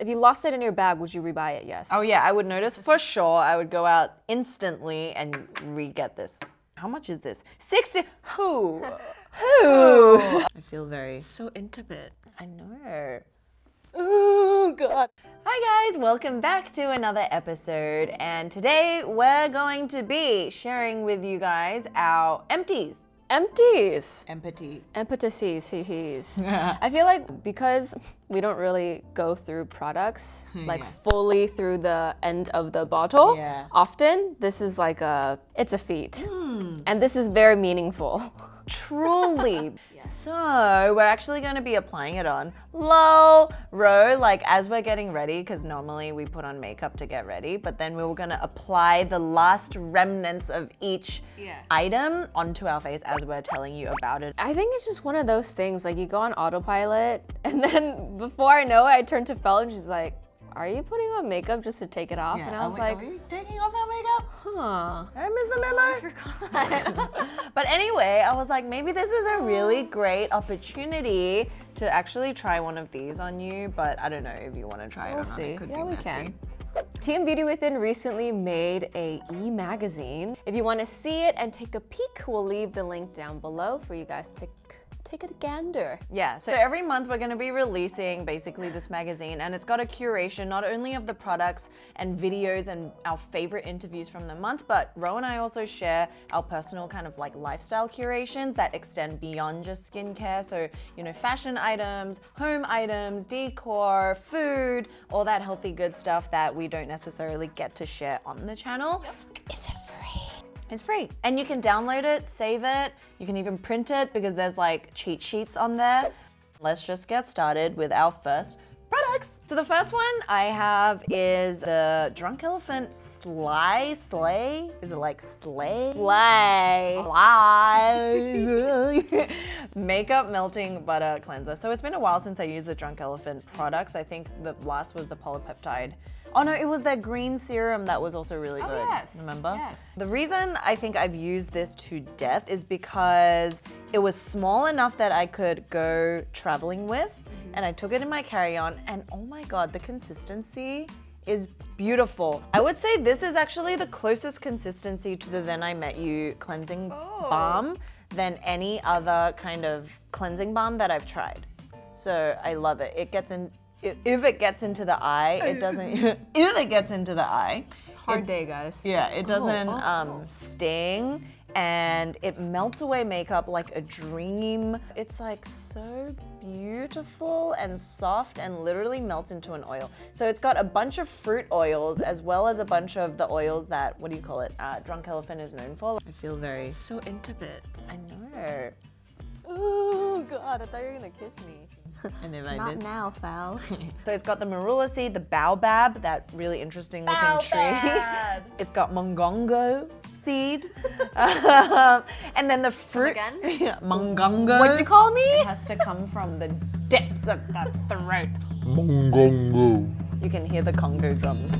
If you lost it in your bag, would you rebuy it? Yes. Oh yeah, I would notice for sure. I would go out instantly and re-get this. How much is this? 60. Who? I feel very. So intimate. I know. Oh God. Hi guys, welcome back to another episode, and today we're going to be sharing with you guys our empties. Empties. EMPTIED. Empties. I feel like because we don't really go through products like fully through the end of the bottle often, this is like it's a feat. And this is very meaningful. Truly. So we're actually going to be applying it on Ro, like as we're getting ready, because normally we put on makeup to get ready, but then we were going to apply the last remnants of each item onto our face as we're telling you about it. I think it's just one of those things, like you go on autopilot, and then before I know it, I turn to Fel and she's like, are you putting on makeup just to take it off? And I was like, are we taking off our makeup? huh. I missed the memo. I forgot. But anyway, I was like, maybe this is a really great opportunity to actually try one of these on you, but I don't know if you want to try it or not. We'll see. It could Yeah, be we messy. can. Team Beauty Within recently made a e-magazine. If you want to see it and take a peek, we'll leave the link down below for you guys to take a gander. Yeah, so every month we're going to be releasing basically this magazine, and it's got a curation not only of the products and videos and our favorite interviews from the month, but Ro and I also share our personal kind of like lifestyle curations that extend beyond just skincare. So, you know, fashion items, home items, decor, food, all that healthy good stuff that we don't necessarily get to share on the channel. Is it free? It's free, and you can download it, save it, you can even print it because there's like cheat sheets on there. Let's just get started with our first products. So the first one I have is the Drunk Elephant Slaai. Is it like Slaai? Slaai. Makeup Melting Butter Cleanser. So it's been a while since I used the Drunk Elephant products. I think the last was the polypeptide. Oh no, it was that green serum that was also really good. Yes. Remember? Yes. The reason I think I've used this to death is because it was small enough that I could go traveling with, and I took it in my carry-on, and oh my God, the consistency is beautiful. I would say this is actually the closest consistency to the Then I Met You cleansing balm than any other kind of cleansing balm that I've tried. So I love it. It gets in. If it gets into the eye, it doesn't. If it gets into the eye, Hard day, guys. yeah, it doesn't sting, and it melts away makeup like a dream. It's like so beautiful and soft and literally melts into an oil. So it's got a bunch of fruit oils as well as a bunch of the oils that, what do you call it, Drunk Elephant is known for. I feel very. So intimate. I know. Oh God, I thought you were gonna kiss me. And if I Not did. now, Fel. So it's got the marula seed, the baobab, that really interesting looking tree. It's got mongongo seed. And then the fruit. again? Yeah, mongongo. What'd you call me? It has to come from the depths of the throat. Mongongo. You can hear the Congo drums.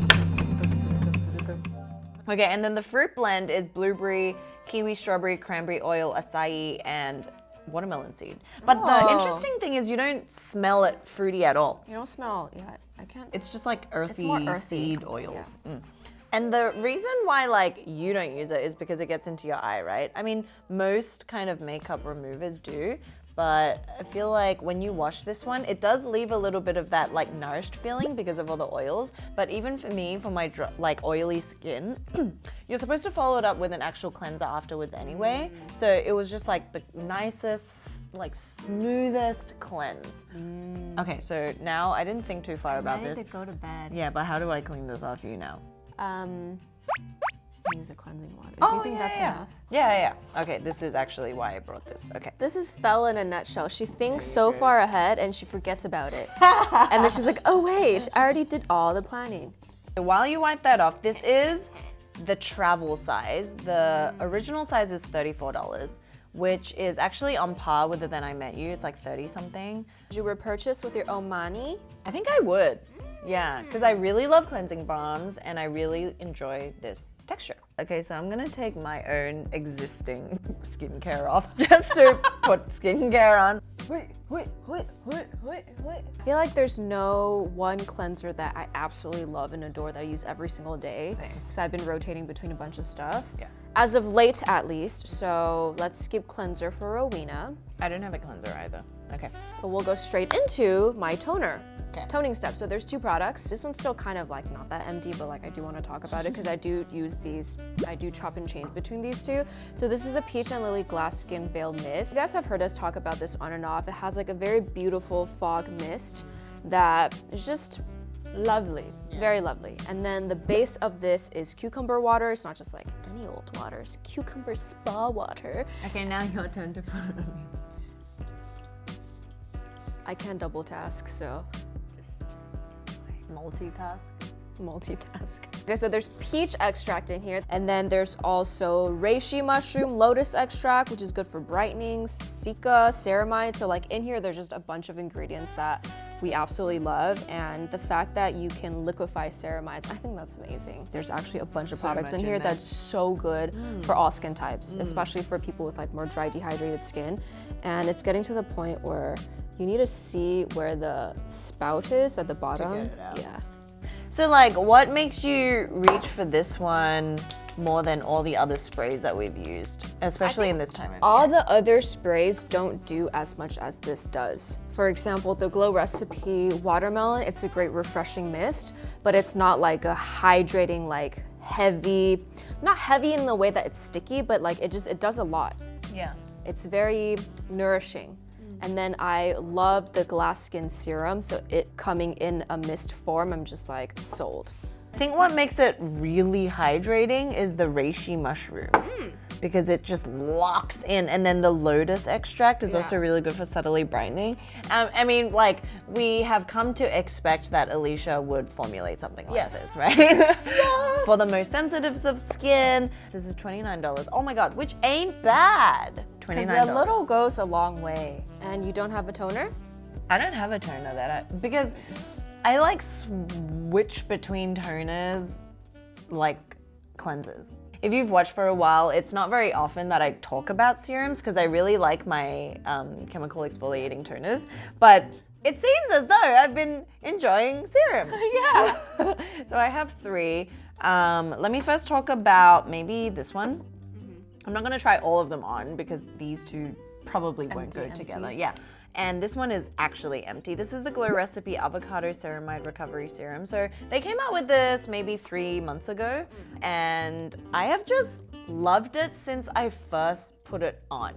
Okay, and then the fruit blend is blueberry, kiwi, strawberry, cranberry oil, acai, and watermelon seed. But the interesting thing is you don't smell it fruity at all. You don't smell yet. I can't. It's just like earthy, more earthy. seed oils. And the reason why like you don't use it is because it gets into your eye, right? I mean, most kind of makeup removers do, but I feel like when you wash this one, it does leave a little bit of that like nourished feeling because of all the oils. But even for me, for my like oily skin, you're supposed to follow it up with an actual cleanser afterwards anyway. So it was just like the nicest, like smoothest cleanse. Okay, so now I didn't think too far about ready this. to go to bed. Yeah, but how do I clean this off you now? Use a cleansing water. Do you think that's enough? Yeah. Okay, this is actually why I brought this. Okay. This is Fel in a nutshell. She thinks so far ahead and she forgets about it. And then she's like, oh wait, I already did all the planning. While you wipe that off, this is the travel size. The original size is $34, which is actually on par with the Then I Met You. It's like 30 something. Did you repurchase with your own money? I think I would. Yeah, because I really love cleansing balms and I really enjoy this texture. Okay, so I'm gonna take my own existing skincare off just to put skincare on. I feel like there's no one cleanser that I absolutely love and adore that I use every single day. Same. Because I've been rotating between a bunch of stuff. Yeah. As of late, at least. So let's skip cleanser for Rowena. I don't have a cleanser either. Okay. But we'll go straight into my toner. Okay. Toning step. So there's two products. This one's still kind of like not that empty, but like I do want to talk about it because I do use these. I do chop and change between these two. So this is the Peach and Lily Glass Skin Veil Mist. You guys have heard us talk about this on and off. It has like a very beautiful fog mist that is just lovely, very lovely. And then the base of this is cucumber water. It's not just like any old water, it's cucumber spa water. Okay, now your turn to put it on. I can't double task, so just Multitask. multitask. Okay, so there's peach extract in here, and then there's also reishi mushroom lotus extract, which is good for brightening, cica, ceramide. So like in here, there's just a bunch of ingredients that we absolutely love, and the fact that you can liquefy ceramides, I think that's amazing. There's actually a bunch of products in here that's so good for all skin types, especially for people with like more dry, dehydrated skin. And it's getting to the point where you need to see where the spout is at the bottom. get it out. Yeah. So like, what makes you reach for this one more than all the other sprays that we've used, especially in this time of All year? the other sprays don't do as much as this does. For example, the Glow Recipe Watermelon, it's a great refreshing mist, but it's not like a hydrating, like heavy, not heavy in the way that it's sticky, but like it does a lot. Yeah. It's very nourishing. And then I love the Glass Skin Serum, so it coming in a mist form, I'm just like sold. I think what makes it really hydrating is the reishi mushroom because it just locks in, and then the lotus extract is also really good for subtly brightening. I mean, like, we have come to expect that Alicia would formulate something like this, right? Yes. For the most sensitives of skin. This is $29. Oh my God, which ain't bad. Because a little goes a long way. And you don't have a toner? I don't have a toner because I like switch between toners like cleansers. If you've watched for a while, it's not very often that I talk about serums because I really like my chemical exfoliating toners, but it seems as though I've been enjoying serums. Yeah. So I have three. Let me first talk about maybe this one. I'm not gonna try all of them on because these two probably won't go together. Yeah. And this one is actually empty. This is the Glow Recipe Avocado Ceramide Recovery Serum. So they came out with this maybe 3 months ago, and I have just loved it since I first put it on.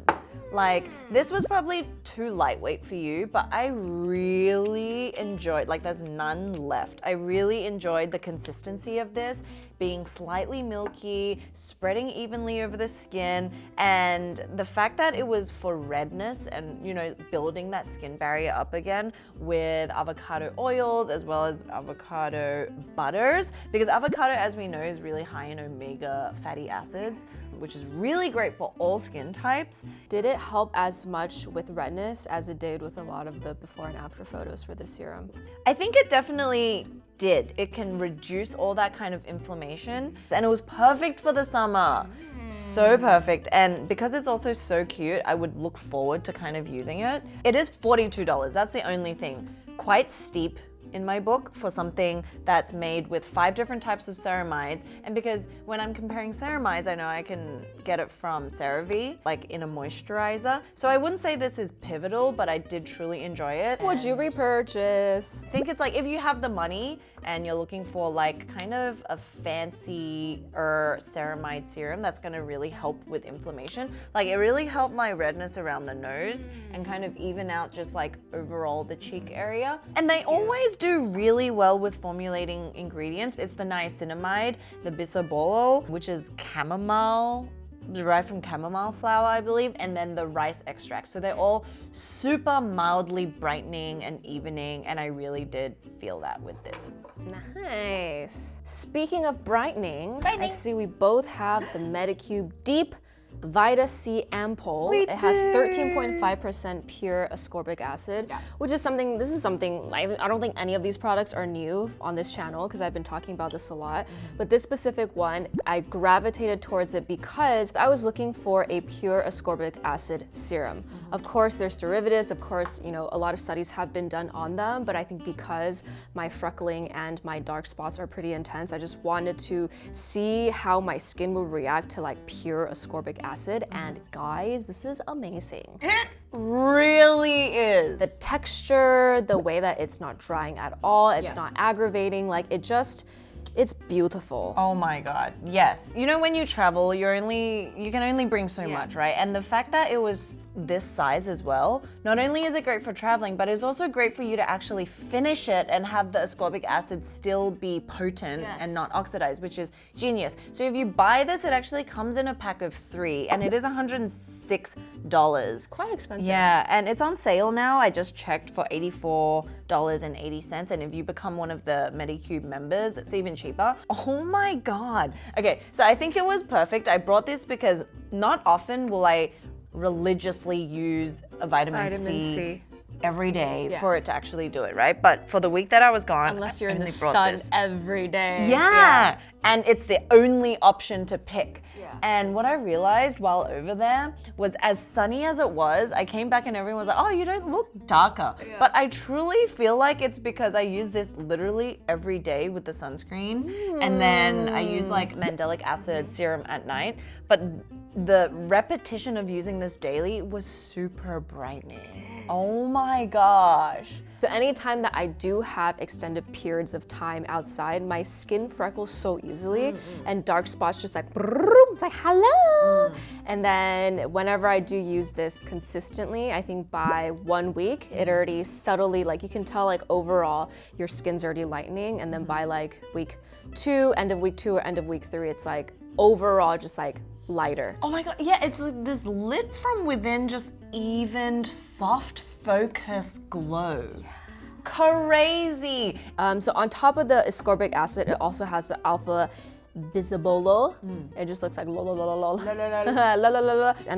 Like, this was probably too lightweight for you, but I really enjoyed, like there's none left. I really enjoyed the consistency of this, being slightly milky, spreading evenly over the skin, and the fact that it was for redness and, you know, building that skin barrier up again with avocado oils as well as avocado butters, because avocado, as we know, is really high in omega fatty acids, which is really great for all skin types. Did it help as much with redness as it did with a lot of the before and after photos for this serum? I think it definitely did. It can reduce all that kind of inflammation, and it was perfect for the summer. So perfect. And because it's also so cute, I would look forward to kind of using it. It is $42. That's the only thing. Quite steep in my book for something that's made with 5 different types of ceramides. And because when I'm comparing ceramides, I know I can get it from CeraVe, like in a moisturizer. So I wouldn't say this is pivotal, but I did truly enjoy it. Would you repurchase? I think it's like if you have the money and you're looking for like kind of a fancy ceramide serum that's gonna really help with inflammation. Like, it really helped my redness around the nose and kind of even out just like overall the cheek area. And they always do really well with formulating ingredients. It's the niacinamide, the bisabolol, which is chamomile, derived from chamomile flower, I believe, and then the rice extract. So they're all super mildly brightening and evening, and I really did feel that with this. Nice. Speaking of brightening, I see we both have the Medicube Deep Vita C Ampoule. It has 13.5% pure ascorbic acid, which is something, this is something, I don't think any of these products are new on this channel because I've been talking about this a lot. But this specific one, I gravitated towards it because I was looking for a pure ascorbic acid serum. Of course, there's derivatives. Of course, you know, a lot of studies have been done on them, but I think because my freckling and my dark spots are pretty intense, I just wanted to see how my skin will react to like pure ascorbic acid. And guys, this is amazing. It really is. The texture, the way that it's not drying at all, it's not aggravating, like it's beautiful. Oh my God, yes. You know, when you travel, you can only bring so much, right? And the fact that it was this size as well, not only is it great for traveling, but it's also great for you to actually finish it and have the ascorbic acid still be potent and not oxidized, which is genius. So if you buy this, it actually comes in a pack of 3 and it is $106. Quite expensive. Yeah, and it's on sale now. I just checked for $84.80. And if you become one of the Medicube members, it's even cheaper. Oh my God. Okay, so I think it was perfect. I brought this because not often will I religiously use a vitamin C every day for it to actually do it, right? But for the week that I was gone, unless you're in the sun every day. Yeah, and it's the only option to pick. And what I realized while over there was, as sunny as it was, I came back and everyone was like, oh, you don't look darker. But I truly feel like it's because I use this literally every day with the sunscreen. And then I use like mandelic acid serum at night. But the repetition of using this daily was super brightening. Oh my gosh. So anytime that I do have extended periods of time outside, my skin freckles so easily and dark spots just like, it's like, hello. And then whenever I do use this consistently, I think by 1 week, it already subtly, like you can tell like overall, your skin's already lightening. And then by like week 2, end of week 2 or end of week 3, it's like overall just like lighter. Oh my God, yeah, it's like this lit from within, just evened, soft, focused glow. Crazy. So on top of the ascorbic acid, it also has the alpha bisabolol. It just looks like and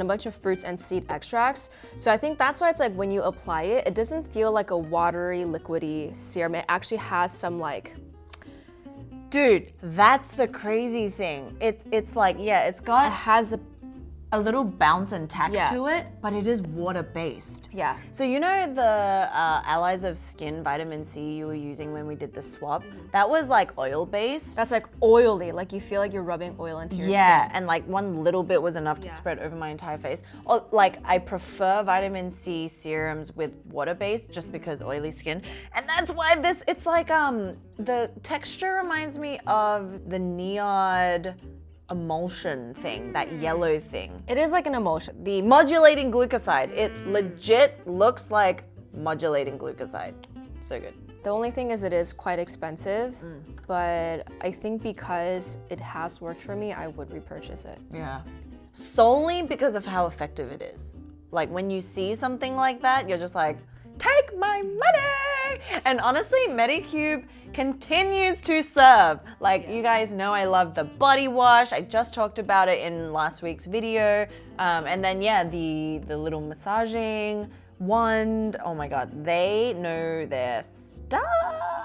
a bunch of fruits and seed extracts. So I think that's why it's like when you apply it, it doesn't feel like a watery, liquidy serum. It actually has some like, dude, that's the crazy thing. It's like, yeah, it has a little bounce and tack to it, but it is water-based. Yeah. So you know the Allies of Skin vitamin C you were using when we did the swap? That was like oil-based. That's like oily, like you feel like you're rubbing oil into your skin. Yeah, and like one little bit was enough to spread over my entire face. Or like I prefer vitamin C serums with water-based just because oily skin. And that's why this, it's like the texture reminds me of the Neod emulsion thing, that yellow thing. It is like an emulsion. The modulating glucoside. It legit looks like modulating glucoside. So good. The only thing is it is quite expensive, but I think because it has worked for me, I would repurchase it. Yeah. Solely because of how effective it is. Like when you see something like that, you're just like, take my money! And honestly, Medicube continues to serve. Like you guys know I love the body wash. I just talked about it in last week's video. And then yeah, the little massaging wand. Oh my God, they know their stuff.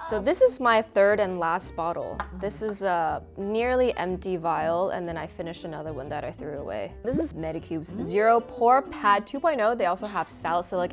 So this is my 3rd and last bottle. This is a nearly empty vial, and then I finished another one that I threw away. This is Medicube's Zero Pore Pad 2.0. They also have salicylic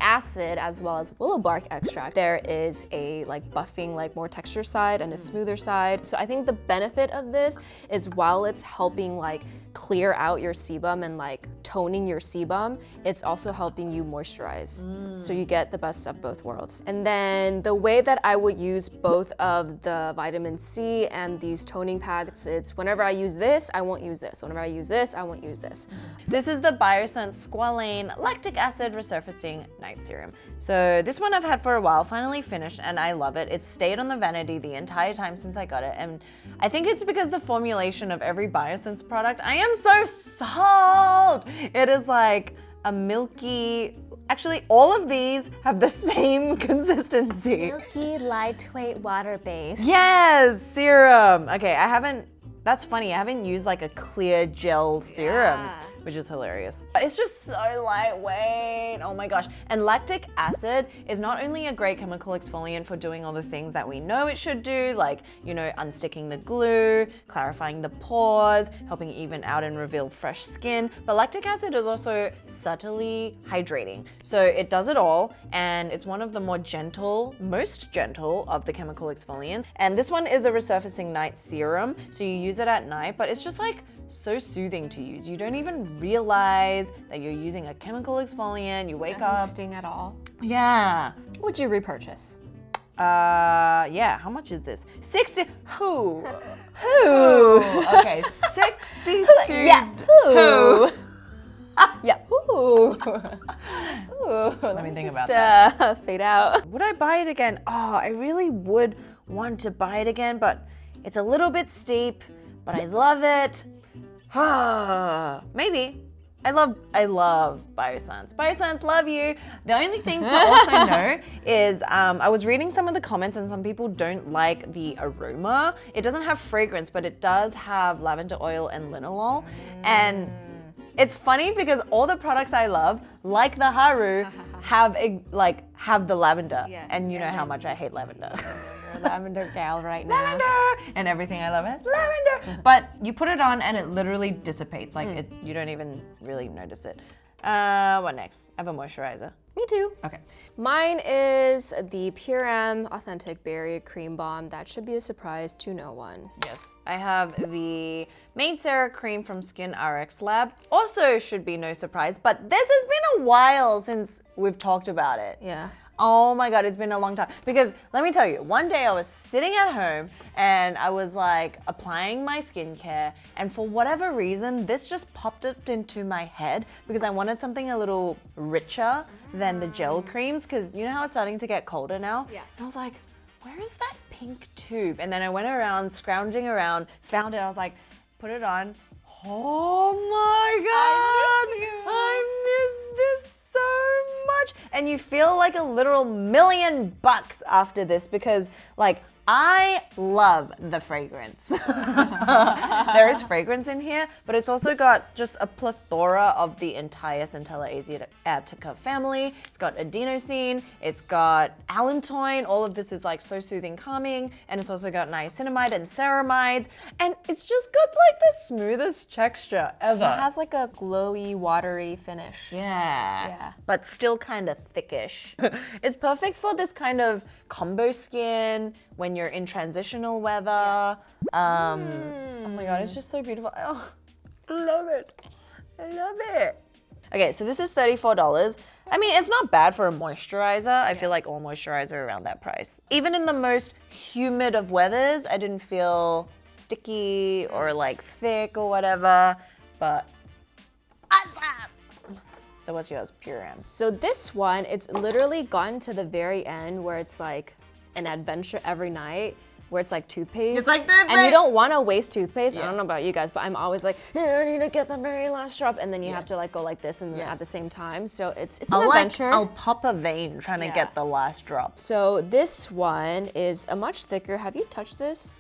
acid as well as willow bark extract. There is a like buffing, like more texture side and a smoother side. So I think the benefit of this is while it's helping like clear out your sebum and like toning your sebum, it's also helping you moisturize. So you get the best of both worlds. And then the way that I would use both of the vitamin C and these toning packs, it's whenever I use this, I won't use this. Whenever I use this, I won't use this. This is the Biossance Squalane Lactic Acid Resurfacing Night Serum. So this one I've had for a while, finally finished, and I love it. It's stayed on the vanity the entire time since I got it, and I think it's because the formulation of every Biossance product, I am so sold! It is like a milky, actually all of these have the same consistency. Milky, lightweight, water-based. Yes, serum. Okay, I haven't That's funny. I haven't used like a clear gel serum, which is hilarious. It's just so lightweight. Oh my gosh. And lactic acid is not only a great chemical exfoliant for doing all the things that we know it should do, like, you know, unsticking the glue, clarifying the pores, helping even out and reveal fresh skin, but lactic acid is also subtly hydrating. So it does it all, and it's one of the more gentle, most gentle of the chemical exfoliants. And this one is a resurfacing night serum, so you use it at night, but it's just like so soothing to use. You don't even realize that you're using a chemical exfoliant. You wake up. Doesn't sting at all. Yeah. Would you repurchase? Yeah, how much is this? 60, who? Who? Okay, 62. Yeah, who? Yeah, who? Let me think about that. Fade out. Would I buy it again? Oh, I really would want to buy it again, but it's a little bit steep, but I love it. Maybe. I love Biossance. Biossance, love you. The only thing to also know is I was reading some of the comments and some people don't like the aroma. It doesn't have fragrance, but it does have lavender oil and linalool. And it's funny because all the products I love, like the Haru, have the lavender. Yeah. And you know how much I hate lavender. You're a lavender gal right now. Lavender! And everything I love has lavender. But you put it on and it literally dissipates. Like you don't even really notice it. What next? I have a moisturizer. Me too. Okay. Mine is the Pure M Authentic Berry Cream Balm. That should be a surprise to no one. Yes. I have the Maid Sarah Cream from SkinRx Lab. Also should be no surprise, but this has been a while since we've talked about it. Yeah. Oh my God, it's been a long time. Because let me tell you, one day I was sitting at home and I was like applying my skincare, and for whatever reason, this just popped up into my head because I wanted something a little richer than the gel creams, because you know how it's starting to get colder now? Yeah. And I was like, where is that pink tube? And then I went around, scrounging around, found it, I was like, put it on. Oh my God! I miss this so much. And you feel like a literal $1,000,000 after this because like I love the fragrance. There is fragrance in here, but it's also got just a plethora of the entire Centella Asiatica family. It's got adenosine, it's got allantoin. All of this is like so soothing, calming, and it's also got niacinamide and ceramides, and it's just got like the smoothest texture ever. It has like a glowy, watery finish. Yeah. But still kind of thickish. It's perfect for this kind of combo skin when you're in transitional weather. Oh my God, it's just so beautiful. Oh, I love it. I love it. Okay, so this is $34. I mean, it's not bad for a moisturizer. I feel like all moisturizers are around that price. Even in the most humid of weathers, I didn't feel sticky or like thick or whatever, but awesome. So what's yours? Pure M. So this one, it's literally gotten to the very end where it's like an adventure every night, where it's like toothpaste. It's like toothpaste! And you don't want to waste toothpaste. I don't know about you guys, but I'm always like, I need to get the very last drop, and then you have to like go like this and at the same time. So it's an adventure. I'll pop a vein trying to get the last drop. So this one is a much thicker. Have you touched this?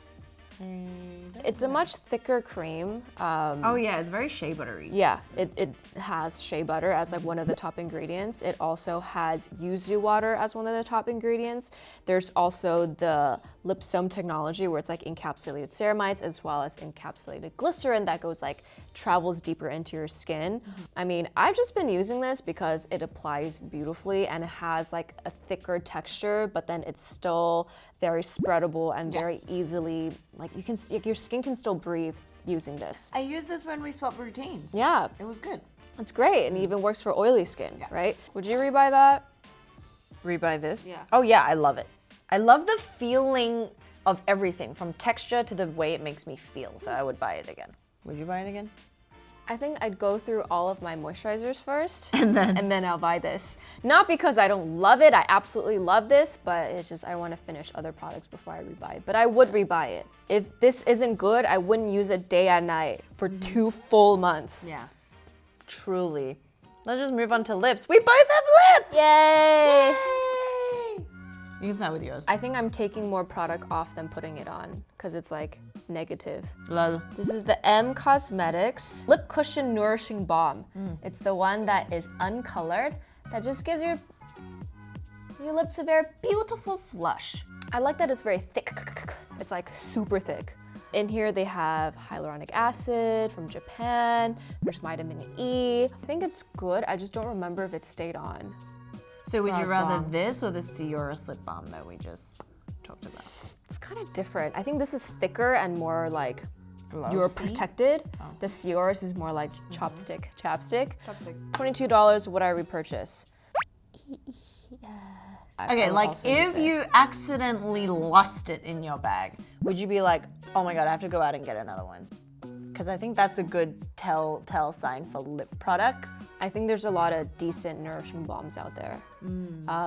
It's a much thicker cream. Oh yeah, it's very shea buttery. Yeah, it has shea butter as like one of the top ingredients. It also has yuzu water as one of the top ingredients. There's also the lipsome technology where it's like encapsulated ceramides as well as encapsulated glycerin that goes like travels deeper into your skin. I mean, I've just been using this because it applies beautifully and it has like a thicker texture, but then it's still very spreadable and very easily, like your skin can still breathe using this. I used this when we swapped routines. Yeah. It was good. It's great, and it even works for oily skin, right? Would you rebuy that? Rebuy this? Yeah. Oh yeah, I love it. I love the feeling of everything, from texture to the way it makes me feel, so I would buy it again. Would you buy it again? I think I'd go through all of my moisturizers first, and then I'll buy this. Not because I don't love it, I absolutely love this, but it's just I want to finish other products before I rebuy it. But I would rebuy it. If this isn't good, I wouldn't use it day and night for 2 full months. Yeah. Truly. Let's just move on to lips. We both have lips! Yay! Yay! You can start with yours. I think I'm taking more product off than putting it on because it's like negative. Lol. This is the M Cosmetics Lip Cushion Nourishing Balm. It's the one that is uncolored that just gives your lips a very beautiful flush. I like that it's very thick. It's like super thick. In here they have hyaluronic acid from Japan. There's vitamin E. I think it's good. I just don't remember if it stayed on. So would you rather long. this or the SkinRx lip balm that we just talked about? It's kind of different. I think this is thicker and more like you're Glossy? protected. The SkinRx is more like chapstick. Chapstick. $22, would I repurchase? Okay, like if you accidentally lost it in your bag, would you be like, oh my God, I have to go out and get another one? Because I think that's a good tell sign for lip products. I think there's a lot of decent nourishing balms out there.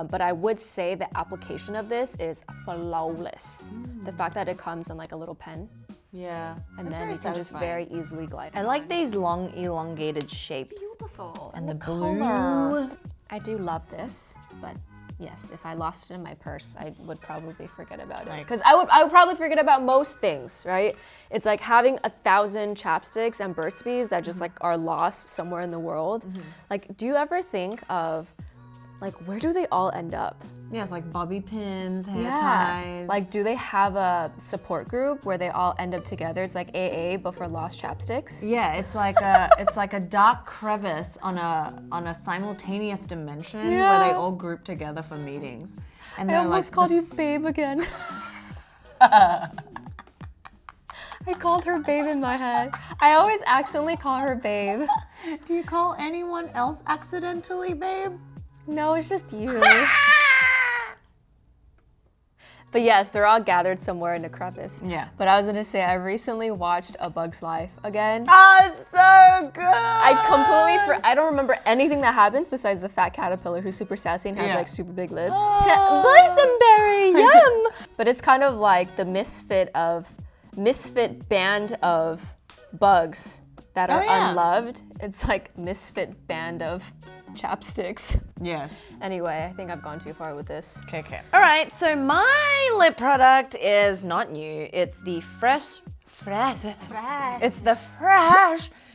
But I would say the application of this is flawless. The fact that it comes in like a little pen Yeah. and then you can just very easily glide. I like these long elongated shapes. Beautiful. And the color. blue. I do love this, but yes, if I lost it in my purse, I would probably forget about it. Because I would probably forget about most things, right? It's like having 1,000 chapsticks and Burt's Bees that just like are lost somewhere in the world. Like, do you ever think of like where do they all end up? Yeah, it's like bobby pins, hair ties. Like, do they have a support group where they all end up together? It's like AA, but for lost chapsticks. Yeah, it's like a dark crevice on a simultaneous dimension where they all group together for meetings. And I they're almost like called you babe again. I called her babe in my head. I always accidentally call her babe. Do you call anyone else accidentally, babe? No, it's just you. But yes, they're all gathered somewhere in a crevice. Yeah. But I was gonna say, I recently watched A Bug's Life again. Oh, it's so good! I don't remember anything that happens besides the fat caterpillar who's super sassy and has like super big lips. Boysenberry, yum! But it's kind of like the misfit band of bugs that are unloved. It's like misfit band of chapsticks. Yes. Anyway, I think I've gone too far with this. Okay. All right, so my lip product is not new. It's the fresh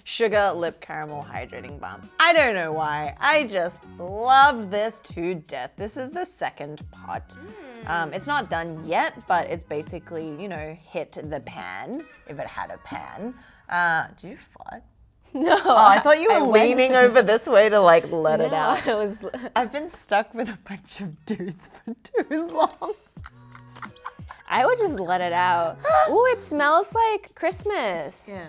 Sugar Lip Caramel Hydrating Balm. I don't know why. I just love this to death. This is the second pot. It's not done yet, but it's basically, you know, hit the pan, if it had a pan. Do you fart? No. Oh, I thought you were leaning over this way to like let it out. It was. I've been stuck with a bunch of dudes for too long. I would just let it out. Ooh, it smells like Christmas. Yeah.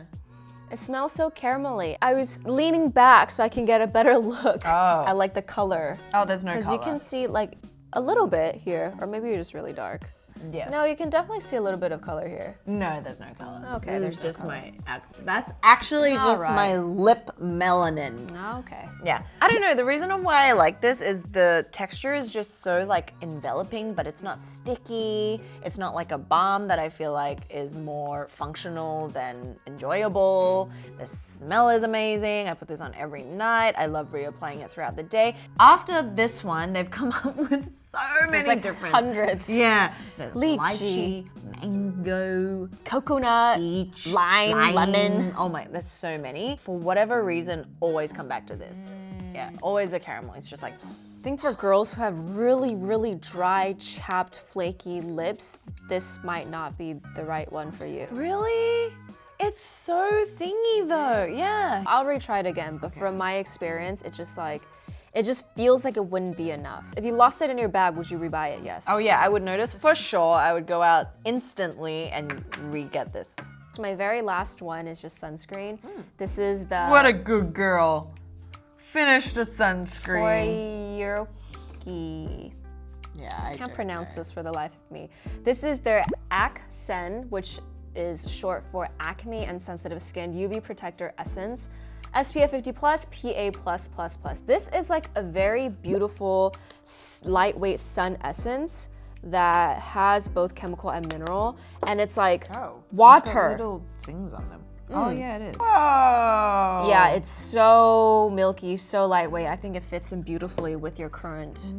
It smells so caramelly. I was leaning back so I can get a better look Oh. at like the color. Oh, there's no Because color. you can see like a little bit here, or maybe you're just really dark. Yes. No, you can definitely see a little bit of color here. No, there's no color. Okay, This is there's no just color. that's actually All just right. my lip melanin. Okay. Yeah. I don't know, the reason why I like this is the texture is just so like enveloping, but it's not sticky. It's not like a balm that I feel like is more functional than enjoyable. The smell is amazing. I put this on every night. I love reapplying it throughout the day. After this one, they've come up with so many like different hundreds. Yeah. There's Lychee. lychee, mango, Coconut, peach, lime, lemon. Oh my, there's so many. For whatever reason, always come back to this. Yeah, always the caramel. It's just like, I think for girls who have really, really dry, chapped, flaky lips, this might not be the right one for you. really? It's so thingy though, yeah. I'll retry it again, but from my experience, it just feels like it wouldn't be enough. If you lost it in your bag, would you rebuy it? Yes. Oh yeah, I would notice for sure. I would go out instantly and re-get this. So my very last one is just sunscreen. This is the What a good girl. Finished a sunscreen. Troiareuke. Yeah, I can't pronounce this for the life of me. This is their Sen, which is short for Acne and Sensitive Skin UV Protector Essence. SPF 50+, PA++++. This is like a very beautiful, lightweight sun essence that has both chemical and mineral, and it's like water. Little things on them. Oh yeah, it is. Oh. Yeah, it's so milky, so lightweight. I think it fits in beautifully with your current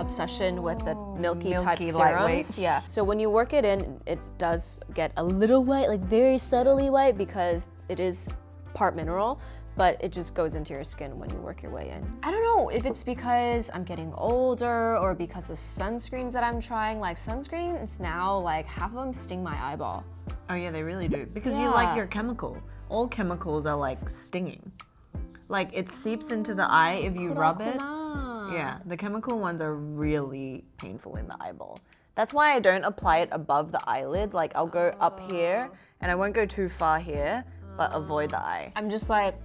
obsession with the milky type milky, serums. lightweight. Yeah. So when you work it in, it does get a little white, like very subtly white, because it is part mineral, but it just goes into your skin when you work your way in. I don't know if it's because I'm getting older or because the sunscreens that I'm trying, like sunscreens now, like half of them sting my eyeball. Oh yeah, they really do. Because you Yeah. like your chemical. All chemicals are like stinging. Like it seeps into the eye if you rub it. Yeah, the chemical ones are really painful in the eyeball. That's why I don't apply it above the eyelid. Like I'll go up here and I won't go too far here, but avoid the eye. I'm just like,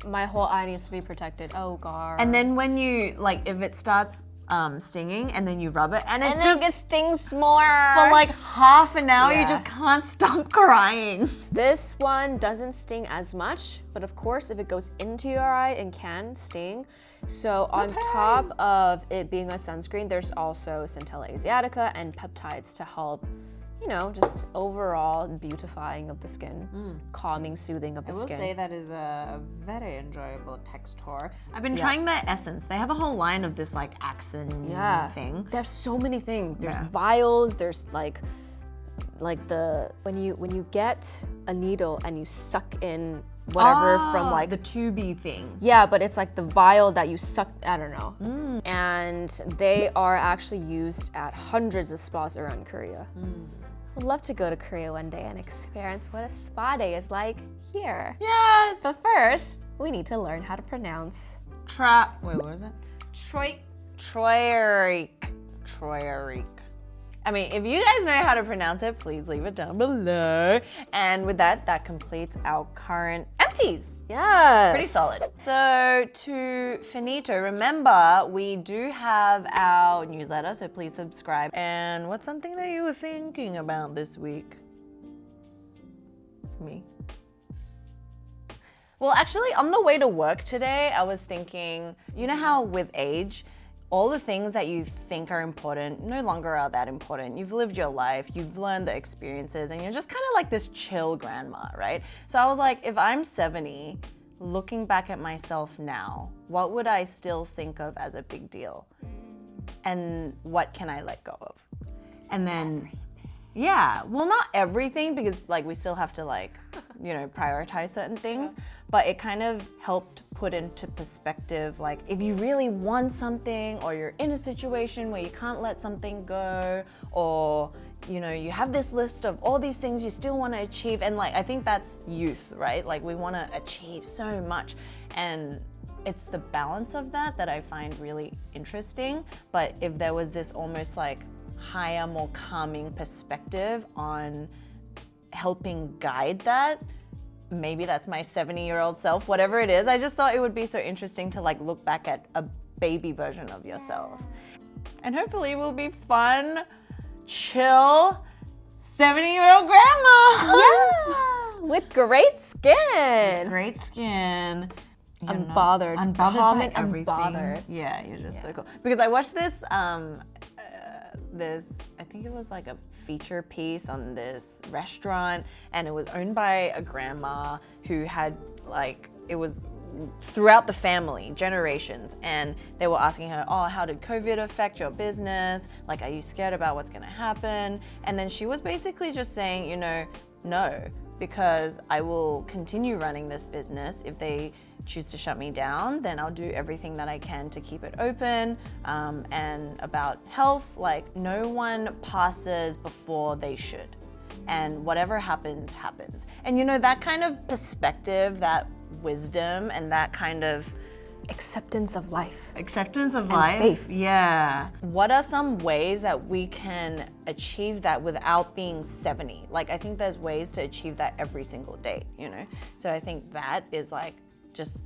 my whole eye needs to be protected. Oh god. And then when you, like if it starts stinging and then you rub it and it then just it stings more. for like half an hour, you Yeah. just can't stop crying. This one doesn't sting as much, but of course if it goes into your eye, it can sting. So on top of it being a sunscreen, there's also Centella asiatica and peptides to help, you know, just overall beautifying of the skin, calming, soothing of the I will skin. say that is a very enjoyable texture. I've been trying their essence. They have a whole line of this like accent thing. There's so many things. There's Yeah. vials, there's like the when you get a needle and you suck in whatever from like the tubey thing. yeah, but it's like the vial that you suck, I don't know. And they are actually used at hundreds of spas around Korea. Would love to go to Korea one day and experience what a spa day is like here. Yes. But first, we need to learn how to pronounce Wait, what was it? Troiareuke. Troiareuke. I mean, if you guys know how to pronounce it, please leave it down below. And with that, that completes our current empties. Yes. Pretty solid. So to finito, remember we do have our newsletter, so please subscribe. And what's something that you were thinking about this week? Me. Well, actually, on the way to work today, I was thinking, you know how with age, all the things that you think are important no longer are that important. You've lived your life, you've learned the experiences, and you're just kind of like this chill grandma, right? So I was like, if I'm 70, looking back at myself now, what would I still think of as a big deal? And what can I let go of? And then, yeah, well, not everything, because like we still have to like, you know, prioritize certain things, but it kind of helped put into perspective, like if you really want something or you're in a situation where you can't let something go, or you know, you have this list of all these things you still want to achieve, and like I think that's youth, right? Like we want to achieve so much, and it's the balance of that that I find really interesting. But if there was this almost like higher, more calming perspective on helping guide that, maybe that's my 70-year-old self, whatever it is. I just thought it would be so interesting to like look back at a baby version of yourself. And hopefully it will be fun, chill, 70-year-old grandma. Yes. With great skin. Great skin. Unbothered. Unbothered Calm by and everything. unbothered. Yeah, you're just so cool. Because I watched this, I think it was like a feature piece on this restaurant, and it was owned by a grandma who had like, it was throughout the family, generations, and they were asking her, oh, how did COVID affect your business? Like, are you scared about what's gonna happen? And then she was basically just saying, you know, no, because I will continue running this business. If they choose to shut me down, then I'll do everything that I can to keep it open. And about health, like no one passes before they should. And whatever happens, happens. And you know, that kind of perspective, that wisdom, and that kind of Acceptance of life. acceptance of And life. faith. Yeah. What are some ways that we can achieve that without being 70? Like, I think there's ways to achieve that every single day, you know? So I think that is like just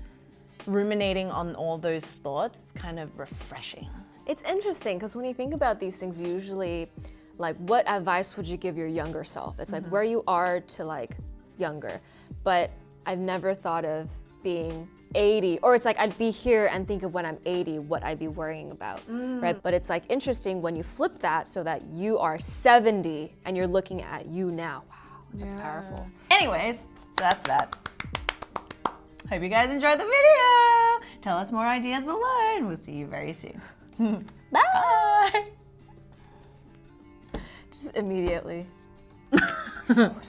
ruminating on all those thoughts. It's kind of refreshing. It's interesting because when you think about these things, usually, like, what advice would you give your younger self? It's like where you are to like younger. But I've never thought of being 80, or it's like I'd be here and think of when I'm 80, what I'd be worrying about, right? But it's like interesting when you flip that so that you are 70 and you're looking at you now. Wow, that's powerful. Anyways, so that's that. Hope you guys enjoyed the video. Tell us more ideas below, and we'll see you very soon. Bye. Just immediately. What